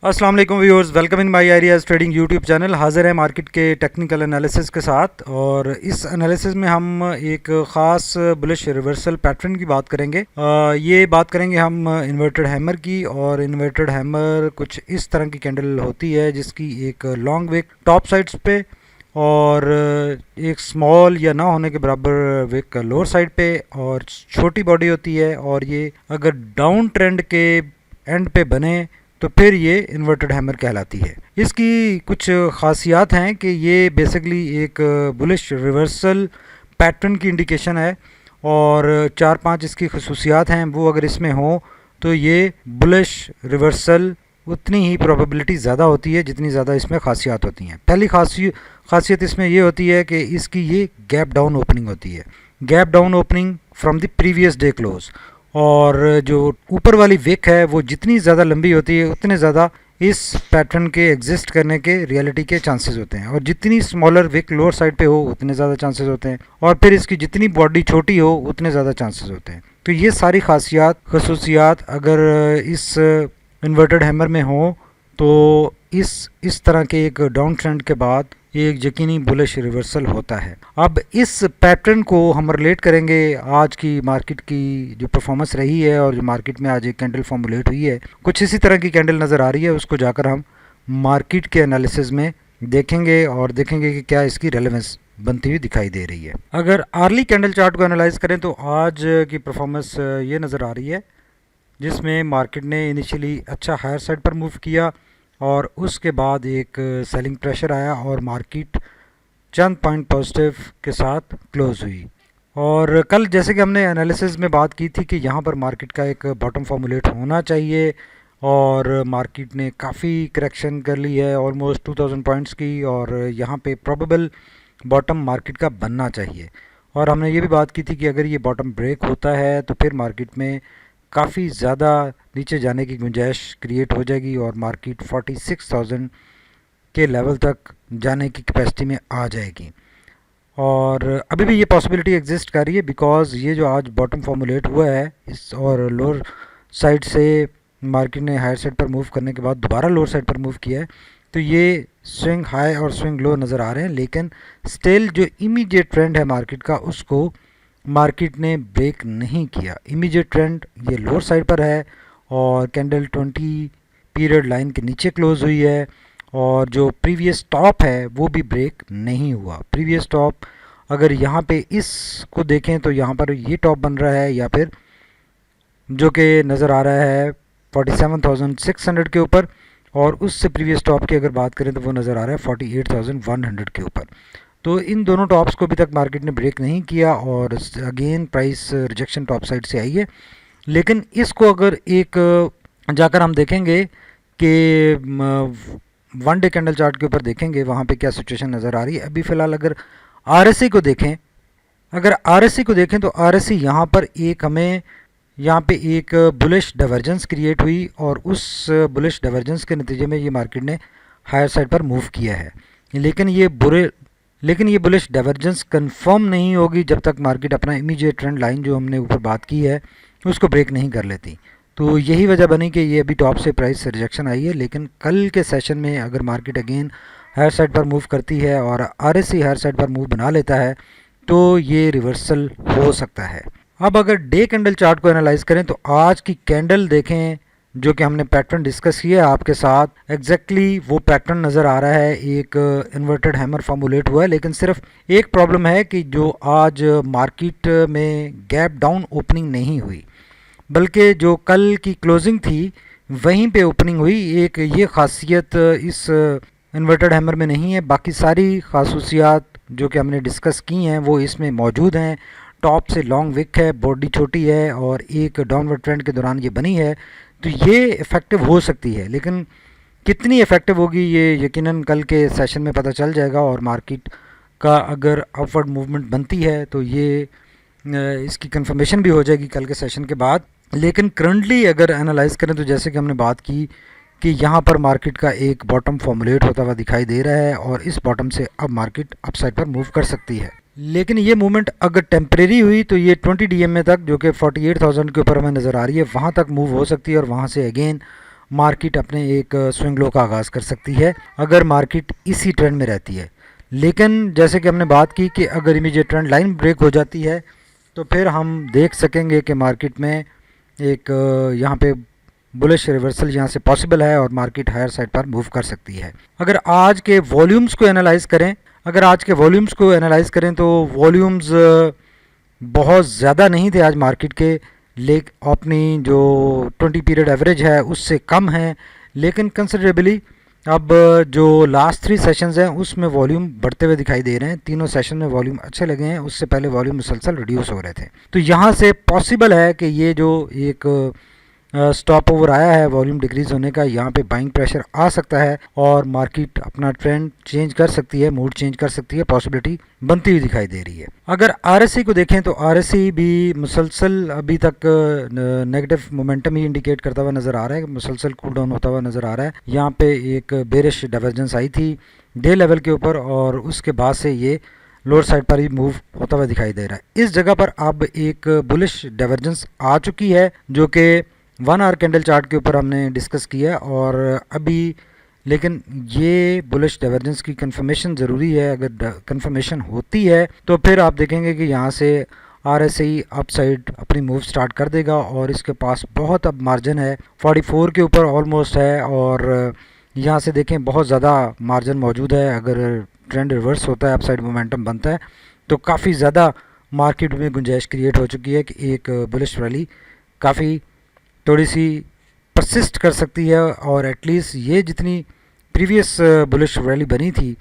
अस्सलाम वालेकुम viewers, welcome in my ideas trading YouTube channel. हाज़िर है मार्केट के टेक्निकल एनालिसिस के साथ, और इस एनालिसिस में हम एक ख़ास बुलिश रिवर्सल पैटर्न की बात करेंगे। ये बात करेंगे हम इन्वर्टेड हैमर की, और इन्वर्टेड हैमर कुछ इस तरह की कैंडल होती है जिसकी एक लॉन्ग विक टॉप साइड्स पे और एक स्मॉल या ना होने के बराबर विक लोअर साइड पे और छोटी बॉडी होती है, और ये अगर डाउन ट्रेंड के एंड पे बने तो फिर ये इन्वर्टेड हैमर कहलाती है। इसकी कुछ खासियात हैं कि ये बेसिकली एक बुलिश रिवर्सल पैटर्न की इंडिकेशन है, और 4-5 इसकी खसूसियात हैं, वो अगर इसमें हो तो ये बुलिश रिवर्सल उतनी ही प्रोबेबिलिटी ज़्यादा होती है जितनी ज़्यादा इसमें खासियात होती हैं। पहली खासियत इसमें ये होती है कि इसकी ये गैप डाउन ओपनिंग होती है, gap down opening from the previous day close. और जो ऊपर वाली विक है वो जितनी ज़्यादा लंबी होती है उतने ज़्यादा इस पैटर्न के एग्जिस्ट करने के रियलिटी के चांसेस होते हैं, और जितनी स्मॉलर विक लोअर साइड पे हो उतने ज़्यादा चांसेस होते हैं, और फिर इसकी जितनी बॉडी छोटी हो उतने ज़्यादा चांसेस होते हैं। तो ये सारी खसूसियात अगर इस इन्वर्टेड हैमर में हो तो इस तरह के एक डाउन ट्रेंड के बाद एक यकीनी बुलिश रिवर्सल होता है। अब इस पैटर्न को हम रिलेट करेंगे आज की मार्केट की जो परफॉर्मेंस रही है, और जो मार्केट में आज एक कैंडल फॉर्मुलेट हुई है, कुछ इसी तरह की कैंडल नज़र आ रही है। उसको जाकर हम मार्केट के एनालिसिस में देखेंगे और देखेंगे कि क्या इसकी रेलेवेंस बनती हुई दिखाई दे रही है। अगर आर्ली कैंडल चार्ट को एनालाइज करें तो आज की परफॉर्मेंस ये नज़र आ रही है, जिसमें मार्केट ने इनिशियली अच्छा हायर साइड पर मूव किया और उसके बाद एक सेलिंग प्रेशर आया और मार्केट चंद पॉइंट पॉजिटिव के साथ क्लोज हुई। और कल जैसे कि हमने एनालिसिस में बात की थी कि यहाँ पर मार्केट का एक बॉटम फॉर्मुलेट होना चाहिए, और मार्केट ने काफ़ी करेक्शन कर ली है, ऑलमोस्ट 2000 पॉइंट्स की, और यहाँ पे प्रोबेबल बॉटम मार्केट का बनना चाहिए। और हमने ये भी बात की थी कि अगर ये बॉटम ब्रेक होता है तो फिर मार्केट में काफ़ी ज़्यादा नीचे जाने की गुंजाइश क्रिएट हो जाएगी, और मार्केट 46,000 के लेवल तक जाने की कैपेसिटी में आ जाएगी। और अभी भी ये पॉसिबिलिटी एग्जिस्ट कर रही है, बिकॉज ये जो आज बॉटम फॉर्मुलेट हुआ है इस, और लोअर साइड से मार्केट ने हायर साइड पर मूव करने के बाद दोबारा लोअर साइड पर मूव किया है, तो ये स्विंग हाई और स्विंग लो नज़र आ रहे हैं। लेकिन स्टिल जो इमीडिएट ट्रेंड है मार्केट का, उसको मार्केट ने ब्रेक नहीं किया। इमीडिएट ट्रेंड ये लोअर साइड पर है, और कैंडल 20 पीरियड लाइन के नीचे क्लोज हुई है, और जो प्रीवियस टॉप है वो भी ब्रेक नहीं हुआ। प्रीवियस टॉप अगर यहाँ पे इसको देखें तो यहाँ पर ये टॉप बन रहा है, या फिर जो कि नज़र आ रहा है 47,600 के ऊपर, और उससे प्रीवियस टॉप की अगर बात करें तो वो नज़र आ रहा है 48,100 के ऊपर। तो इन दोनों टॉप्स को अभी तक मार्केट ने ब्रेक नहीं किया, और again price rejection top side से आई है। लेकिन इसको अगर एक जाकर हम देखेंगे कि 1 डे कैंडल चार्ट के ऊपर देखेंगे वहाँ पे क्या सिचुएशन नज़र आ रही है। अभी फ़िलहाल अगर आरएसआई को देखें, तो आरएसआई यहाँ पर एक हमें यहाँ पे एक बुलिश डाइवर्जेंस क्रिएट हुई, और उस बुलिश डाइवर्जेंस के नतीजे में ये मार्केट ने हायर साइड पर मूव किया है। लेकिन ये बुलिश डाइवर्जेंस कंफर्म नहीं होगी जब तक मार्केट अपना इमीडिएट ट्रेंड लाइन जो हमने ऊपर बात की है उसको ब्रेक नहीं कर लेती। तो यही वजह बनी कि ये अभी टॉप से प्राइस रिजेक्शन आई है। लेकिन कल के सेशन में अगर मार्केट अगेन हायर साइड पर मूव करती है और आरएसआई हायर साइड पर मूव बना लेता है तो ये रिवर्सल हो सकता है। अब अगर डे कैंडल चार्ट को एनालाइज करें तो आज की कैंडल देखें, जो कि हमने पैटर्न डिस्कस किया है आपके साथ, एग्जैक्टली वो पैटर्न नज़र आ रहा है। एक इन्वर्टेड हैमर फॉर्मुलेट हुआ है, लेकिन सिर्फ एक प्रॉब्लम है कि जो आज मार्केट में गैप डाउन ओपनिंग नहीं हुई, बल्कि जो कल की क्लोजिंग थी वहीं पे ओपनिंग हुई। एक ये खासियत इस इन्वर्टेड हैमर में नहीं है, बाकी सारी खासूसियात जो कि हमने डिस्कस की हैं वो इसमें मौजूद हैं। टॉप से लॉन्ग विक है, बॉडी छोटी है, और एक डाउनवर्ड ट्रेंड के दौरान ये बनी है, तो ये इफ़ेक्टिव हो सकती है। लेकिन कितनी इफ़ेक्टिव होगी ये यकीनन कल के सेशन में पता चल जाएगा, और मार्केट का अगर अपवर्ड मूवमेंट बनती है तो ये इसकी कंफर्मेशन भी हो जाएगी कल के सेशन के बाद। लेकिन करंटली अगर एनालाइज करें तो जैसे कि हमने बात की कि यहाँ पर मार्केट का एक बॉटम फॉर्मुलेट होता हुआ दिखाई दे रहा है, और इस बॉटम से अब मार्केट अपसाइड पर मूव कर सकती है। लेकिन ये मूवमेंट अगर टेम्परेरी हुई तो ये 20 डीएमए तक, जो कि 48,000 के ऊपर हमें नज़र आ रही है, वहाँ तक मूव हो सकती है, और वहाँ से अगेन मार्केट अपने एक स्विंग लो का आगाज़ कर सकती है अगर मार्केट इसी ट्रेंड में रहती है। लेकिन जैसे कि हमने बात की कि अगर इमीडिएट ट्रेंड लाइन ब्रेक हो जाती है तो फिर हम देख सकेंगे कि मार्केट में एक यहाँ पे बुलिश रिवर्सल यहाँ से पॉसिबल है और मार्केट हायर साइड पर मूव कर सकती है। अगर आज के वॉल्यूम्स को एनालाइज करें तो वॉल्यूम्स बहुत ज़्यादा नहीं थे आज मार्केट के, अपनी जो 20 पीरियड एवरेज है उससे कम है, लेकिन कंसिडरेबली अब जो लास्ट 3 सेशंस हैं उसमें वॉल्यूम बढ़ते हुए दिखाई दे रहे हैं। तीनों सेशन में वॉल्यूम अच्छे लगे हैं, उससे पहले वॉल्यूम मुसलसल रिड्यूस हो रहे थे। तो यहाँ से पॉसिबल है कि ये जो एक स्टॉप ओवर आया है वॉल्यूम डिक्रीज होने का, यहाँ पे बाइंग प्रेशर आ सकता है और मार्केट अपना ट्रेंड चेंज कर सकती है, मूड चेंज कर सकती है, पॉसिबिलिटी बनती हुई दिखाई दे रही है। अगर आरएसआई को देखें तो आरएसआई भी मुसलसल अभी तक नेगेटिव मोमेंटम ही इंडिकेट करता हुआ नज़र आ रहा है, मुसलसल कूल डाउन होता हुआ नज़र आ रहा है। यहाँ पे एक बेरिश डाइवर्जेंस आई थी डे लेवल के ऊपर और उसके बाद से ये लोअर साइड पर ही मूव होता हुआ दिखाई दे रहा है। इस जगह पर अब एक बुलिश डाइवर्जेंस आ चुकी है जो कि 1 आवर कैंडल चार्ट के ऊपर हमने डिस्कस किया और अभी, लेकिन ये बुलिश डाइवर्जेंस की कंफर्मेशन ज़रूरी है। अगर कंफर्मेशन होती है तो फिर आप देखेंगे कि यहाँ से आरएसआई अपसाइड अपनी मूव स्टार्ट कर देगा और इसके पास बहुत अब मार्जिन है, 44 के ऊपर ऑलमोस्ट है और यहाँ से देखें बहुत ज़्यादा मार्जिन मौजूद है। अगर ट्रेंड रिवर्स होता है, अपसाइड मोमेंटम बनता है तो काफ़ी ज़्यादा मार्केट में गुंजाइश क्रिएट हो चुकी है कि एक बुलिश रैली काफ़ी थोड़ी सी परसिस्ट कर सकती है और एटलीस्ट ये जितनी प्रीवियस बुलिश रैली बनी थी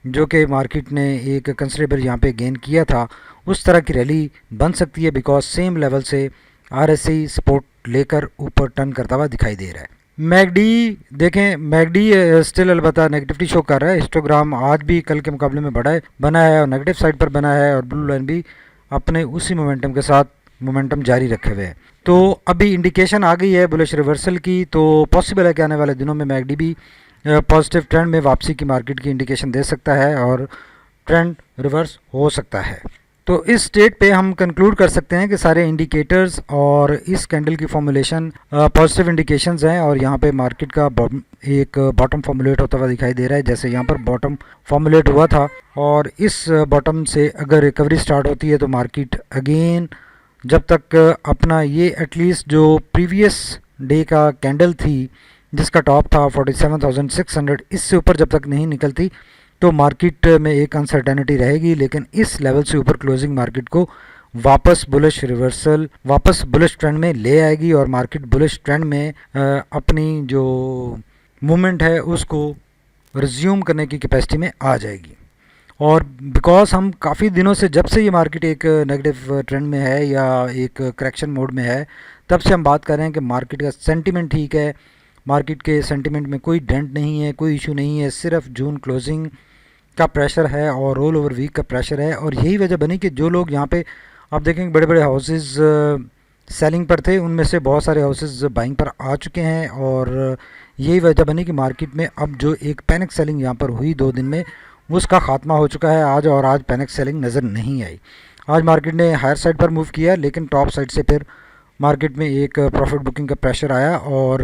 जो कि मार्केट ने एक कंसिडरेबल यहाँ पे गेन किया था, उस तरह की रैली बन सकती है बिकॉज सेम लेवल से आरएसआई सपोर्ट लेकर ऊपर टर्न करता हुआ दिखाई दे रहा है। मैगडी देखें, मैगडी स्टिल अलबत्ता नेगेटिविटी शो कर रहा है। हिस्टोग्राम आज भी कल के मुकाबले में बना है और नेगेटिव साइड पर बना है और ब्लू लाइन भी अपने उसी मोमेंटम के साथ मोमेंटम जारी रखे हुए हैं। तो अभी इंडिकेशन आ गई है बुलिश रिवर्सल की, तो पॉसिबल है कि आने वाले दिनों में मैगडी भी पॉजिटिव ट्रेंड में वापसी की मार्केट की इंडिकेशन दे सकता है और ट्रेंड रिवर्स हो सकता है। तो इस स्टेट पे हम कंक्लूड कर सकते हैं कि सारे इंडिकेटर्स और इस कैंडल की फॉर्मुलेशन पॉजिटिव इंडिकेशंस हैं और यहाँ पे मार्केट का एक बॉटम फॉर्मुलेट होता हुआ दिखाई दे रहा है, जैसे यहाँ पर बॉटम फॉर्मुलेट हुआ था और इस बॉटम से अगर रिकवरी स्टार्ट होती है तो मार्केट अगेन जब तक अपना ये एटलीस्ट जो प्रीवियस डे का कैंडल थी जिसका टॉप था 47,600, इससे ऊपर जब तक नहीं निकलती तो मार्केट में एक अनसर्टेनिटी रहेगी। लेकिन इस लेवल से ऊपर क्लोजिंग मार्केट को वापस बुलिश रिवर्सल, वापस बुलिश ट्रेंड में ले आएगी और मार्केट बुलिश ट्रेंड में अपनी जो मूवमेंट है उसको रिज्यूम करने की कैपेसिटी में आ जाएगी। और बिकॉज हम काफ़ी दिनों से, जब से ये मार्केट एक नेगेटिव ट्रेंड में है या एक करेक्शन मोड में है, तब से हम बात कर रहे हैं कि मार्केट का सेंटीमेंट ठीक है, मार्केट के सेंटीमेंट में कोई डेंट नहीं है, कोई इशू नहीं है, सिर्फ जून क्लोजिंग का प्रेशर है और रोल ओवर वीक का प्रेशर है। और यही वजह बनी कि जो लोग यहाँ पे आप देखेंगे बड़े बड़े हाउसेस सेलिंग पर थे, उनमें से बहुत सारे हाउसेस बाइंग पर आ चुके हैं और यही वजह बनी कि मार्केट में अब जो एक पैनिक सेलिंग यहाँ पर हुई 2 दिन में, उसका खात्मा हो चुका है आज और आज पैनिक सेलिंग नज़र नहीं आई। आज मार्केट ने हायर साइड पर मूव किया लेकिन टॉप साइड से फिर मार्केट में एक प्रॉफिट बुकिंग का प्रेशर आया और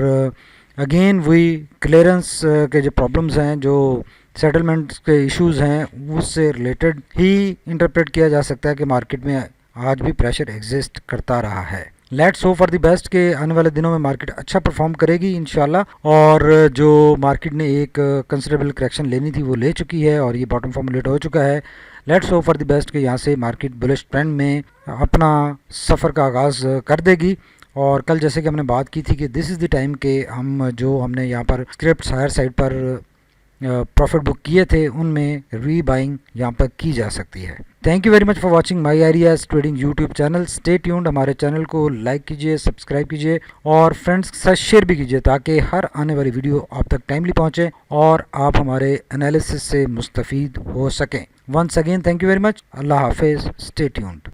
अगेन वही क्लियरेंस के जो प्रॉब्लम्स हैं, जो सेटलमेंट के इश्यूज़ हैं, उससे रिलेटेड ही इंटरप्रेट किया जा सकता है कि मार्केट में आज भी प्रेशर एग्जिस्ट करता रहा है। Let's hope for the best के आने वाले दिनों में मार्केट अच्छा परफॉर्म करेगी इंशाल्लाह। और जो मार्केट ने एक कंसिडरेबल करेक्शन लेनी थी वो ले चुकी है और ये बॉटम फॉर्मुलेट हो चुका है। Let's hope for the best के यहाँ से मार्केट बुलिश ट्रेंड में अपना सफ़र का आगाज़ कर देगी। और कल जैसे कि हमने बात की थी कि दिस इज़ द टाइम के हमने यहाँ पर स्क्रिप्ट हायर साइड पर प्रॉफिट बुक किए थे, उनमें रीबाइंग यहाँ पर की जा सकती है। Thank you very much for watching my ideas trading YouTube channel. Stay tuned, हमारे चैनल को लाइक कीजिए, सब्सक्राइब कीजिए और फ्रेंड्स के साथ शेयर भी कीजिए ताकि हर आने वाली वीडियो आप तक टाइमली पहुँचे और आप हमारे एनालिसिस से मुस्तफ़ीद हो सकें। Once again thank you very much. अल्लाह हाफिज़, स्टे ट्यून्ड।